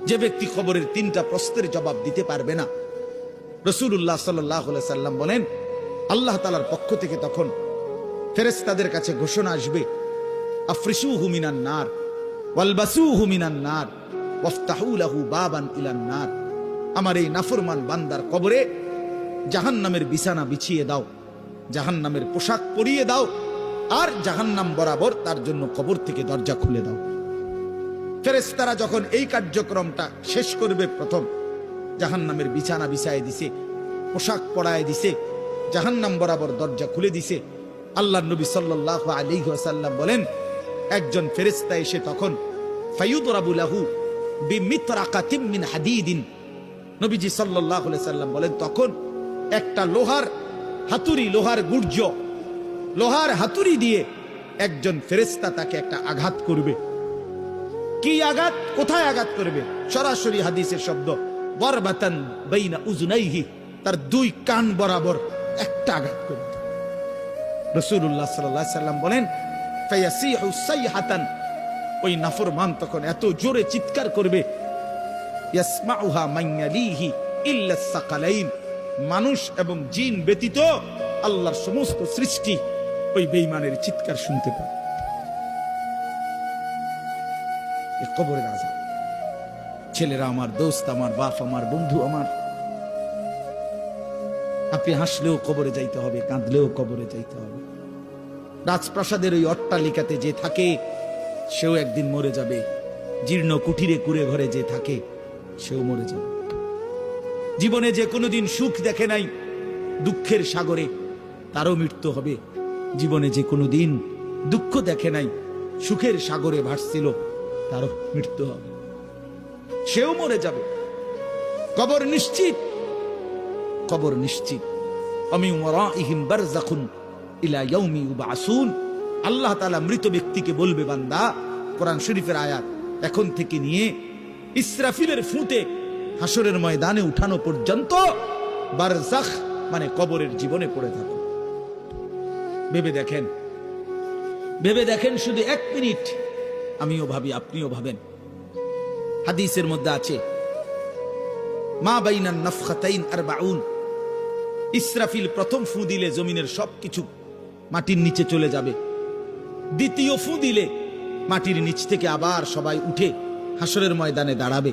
যে ব্যক্তি কবরের 3টা প্রশ্নের জবাব দিতে পারবে না, রাসূলুল্লাহ সাল্লাল্লাহু আলাইহি সাল্লাম বলেন আল্লাহ তাআলার পক্ষ থেকে তখন ফেরেশতাদের কাছে ঘোষণা আসবে, আফরিশুহু মিনান নার ওয়ালবাসুহু মিনান নার ওয়াফতাহু লাহু বাবান ইলান নার। আমার এই নাফরমান বান্দার কবরে জাহান্নামের বিছানা বিছিয়ে দাও, জাহান্নামের পোশাক পরিয়ে দাও, আর জাহান্নাম বরাবর তার জন্য কবর থেকে দরজা খুলে দাও। ফেরেশতারা যখন এই কার্যক্রমটা শেষ করবে, প্রথম জাহান্নামের বিছানা বিছায় দিছে, পোশাক পরায় দিছে, জাহান্নাম বরাবর দরজা খুলে দিছে, আল্লাহর নবী সাল্লাল্লাহু আলাইহি ওয়াসাল্লাম বলেন একজন ফেরেশতা এসে তখন ফায়ুদরাবু লাহু বিমিতরাকাতিম মিন হাদিদিন, নবীজি সাল্লাল্লাহু আলাইহি সাল্লাম বলেন তখন একটা লোহার হাতুড়ি, লোহার গুর্জ, লোহার হাতুড়ি দিয়ে একজন ফেরেশতা তাকে একটা আঘাত করবে। কি আঘাত, কোথায় আঘাত করবে? সরাসরি হাদিসের শব্দ, বরবাতান বাইনা উজুনাইহি, তার 2 কান বরাবর একটা আঘাত করবে। রাসূলুল্লাহ সাল্লাল্লাহু আলাইহি সাল্লাম বলেন ফায়াসিহু সাইহাতান, ওই নাফরমান তখন এত জোরে চিৎকার করবে, ইয়াসমাউহা মান ইয়ালিহি ইল্লা সাকালাইন, মানুষ এবং জিন ব্যতীত আল্লাহর সমস্ত সৃষ্টি ওই বেঈমানের চিৎকার শুনতে পায়। এই কবরের আযাব। ছেলেরা আমার, দোস্ত আমার, বাপ আমার, বন্ধু আমার, আপনি হাসলেও কবরে যাইতে হবে, কাঁদলেও কবরে যাইতে হবে। রাজপ্রাসাদের ওই অট্টালিকাতে যে থাকে সেও একদিন মরে যাবে, জীর্ণ কুঠিরে কুড়ে ঘরে যে থাকে সেও মরে যাবে। জীবনে যে কোনোদিন সুখ দেখে নাই দুঃখের সাগরে, তারও মৃত্যু হবে। জীবনে যে কোনোদিন দুঃখ দেখে নাই সুখের সাগরে ভাসছিল, তারও মৃত্যু হবে, সেও মরে যাবে। কবর নিশ্চিত, কবর নিশ্চিত। অমিন ওয়ারাইহিম বারযাখুন ইলা ইয়াউমি ইউবআসুন। আল্লাহ তাআলা মৃত ব্যক্তিকে বলবে, বান্দা, কোরআন শরীফের আয়াত, এখন থেকে নিয়ে ইসরাফিলের ফুঁতে হাসরের ময়দানে উঠানো পর্যন্ত বারযাখ মানে কবরের জীবনে পড়ে থাকো। ভেবে দেখেন, ভেবে দেখেন, শুধু 1 মিনিট আমিও ভাবি, আপনিও ভাবেন। হাদিসের মধ্যে আছে মা বাইনান নাফখাতাইন 40, ইসরাফিল প্রথম ফু দিলে জমিনের সবকিছু মাটির নিচে চলে যাবে, দ্বিতীয় ফু দিলে মাটির নিচ থেকে আবার সবাই উঠে হাসরের ময়দানে দাঁড়াবে।